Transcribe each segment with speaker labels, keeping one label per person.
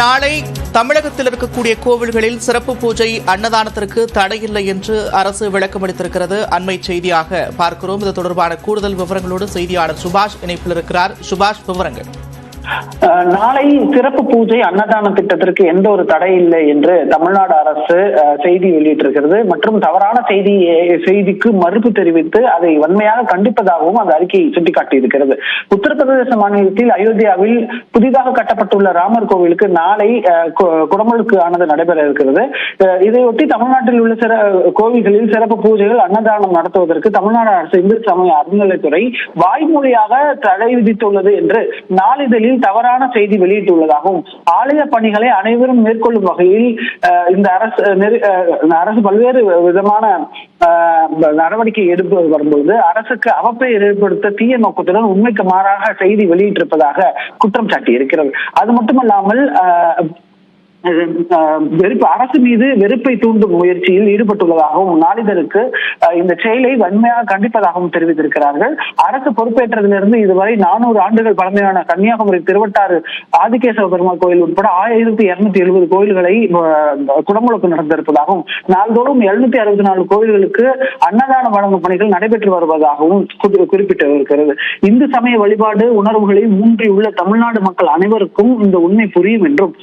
Speaker 1: நாளை தமிழகத்தில் இருக்கக்கூடிய கோவில்களில் சிறப்பு பூஜை அன்னதானத்திற்கு தடையில்லை என்று அரசு விளக்கமளித்திருக்கிறது. அண்மை செய்தியாக பார்க்கிறோம். இது தொடர்பான கூடுதல் விவரங்களோடு செய்தியாளர் சுபாஷ் இணைப்பில் இருக்கிறார். சுபாஷ், விவரங்கள்.
Speaker 2: நாளை சிறப்பு பூஜை அன்னதான திட்டத்திற்கு எந்த ஒரு தடை இல்லை என்று தமிழ்நாடு அரசு செய்தி வெளியிட்டிருக்கிறது மற்றும் தவறான செய்திக்கு மறுப்பு தெரிவித்து அதை வன்மையாக கண்டிப்பதாகவும் அந்த அறிக்கையை சுட்டிக்காட்டியிருக்கிறது. உத்தரப்பிரதேச மாநிலத்தில் அயோத்தியாவில் புதிதாக கட்டப்பட்டுள்ள ராமர் கோவிலுக்கு நாளை குடமுழுக்கு ஆனது நடைபெற இருக்கிறது. இதையொட்டி தமிழ்நாட்டில் உள்ள கோவில்களில் சிறப்பு பூஜைகள் அன்னதானம் நடத்துவதற்கு தமிழ்நாடு அரசு இந்து சமய அறநிலையத்துறை வாய்மொழியாக தடை விதித்துள்ளது என்று நாளிதழில் தவறான செய்தி வெளியிட்டுள்ளதாகவும் ஆலய பணிகளை அனைவரும் மேற்கொள்ளும் வகையில் இந்த அரசு பல்வேறு விதமான நடவடிக்கை எடுத்து வரும்போது அரசுக்கு அவப்பெயர் ஏற்படுத்த தீய நோக்கத்துடன் உண்மைக்கு மாறாக செய்தி வெளியிட்டிருப்பதாக குற்றம் சாட்டி இருக்கிறது. அது மட்டுமல்லாமல் அரசு மீது வெறுப்பை தூண்டும் முயற்சியில் ஈடுபட்டுள்ளதாகவும் நாளிதழுக்கு இந்த செயலை வன்மையாக கண்டிப்பதாகவும் தெரிவித்திருக்கிறார்கள். அரசு பொறுப்பேற்றதிலிருந்து இதுவரை 400 ஆண்டுகள் பழமையான கன்னியாகுமரி திருவட்டாறு ஆதிகேசவ பெருமாள் கோயில் உட்பட 1270 கோயில்களை குடமுழுக்கு நடந்திருப்பதாகவும் நாள்தோறும் 764 கோயில்களுக்கு அன்னதானம் வழங்கும் பணிகள் நடைபெற்று வருவதாகவும் குறிப்பிட்டிருக்கிறது. இந்து சமய வழிபாடு உணர்வுகளில் மூன்றியுள்ள தமிழ்நாடு மக்கள் அனைவருக்கும் இந்த உண்மை புரியும் என்றும்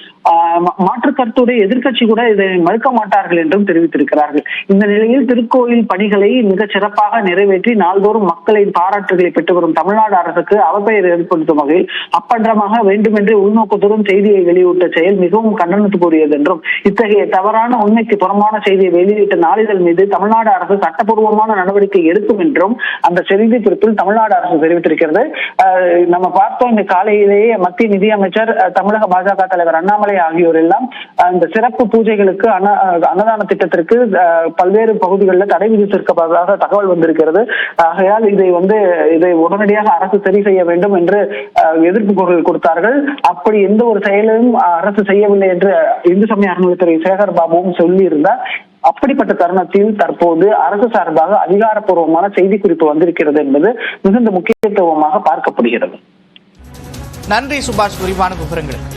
Speaker 2: மாற்று கருத்துடைய எதிர்கட்சி கூட இதை மறுக்க மாட்டார்கள் என்றும் தெரிவித்திருக்கிறார்கள். இந்த நிலையில் திருக்கோயில் பணிகளை மிக சிறப்பாக நிறைவேற்றி நாள்தோறும் மக்களின் பாராட்டுகளை பெற்று வரும் தமிழ்நாடு அரசுக்கு அவப்பெயர் ஏற்படுத்தும் வகையில் அப்பன்றமாக வேண்டுமென்றே உள்நோக்கத்துடன் செய்தியை வெளியிட்ட செயல் மிகவும் கண்டனத்துக்குரியது என்றும் இத்தகைய தவறான உண்மைக்கு புறமான செய்தியை வெளியிட்ட நாளிதழ் மீது தமிழ்நாடு அரசு சட்டப்பூர்வமான நடவடிக்கை எடுக்கும் என்றும் அந்த செய்தி குறிப்பில் தமிழ்நாடு அரசு தெரிவித்திருக்கிறது. நம்ம பார்த்தோம், இந்த காலையிலேயே மத்திய நிதியமைச்சர், தமிழக பாஜக தலைவர் அண்ணாமலை ஆகியோர் எல்லாம் இந்த சிறப்பு பூஜைகளுக்கு அன்னதான திட்டத்திற்கு பல்வேறு பகுதிகளில் தடை விதித்திருப்பதாக தகவல் வந்திருக்கிறது. ஆகையால் இதை உடனடியாக அரசு சரி செய்ய வேண்டும் என்று எதிர்ப்பு குரல் கொடுத்தார்கள். அப்படி எந்த ஒரு செயலும் அரசு செய்யவில்லை என்று இந்து சமய அறநிலையத்துறை சேகர் பாபுவும் சொல்லியிருந்தார். அப்படிப்பட்ட தருணத்தில் தற்போது அரசு சார்பாக அதிகாரப்பூர்வமான செய்தி குறிப்பு வந்திருக்கிறது என்பது மிகுந்த முக்கியத்துவமாக பார்க்கப்படுகிறது.
Speaker 1: நன்றி சுபாஷ், விரிவான விவரங்களுக்கு.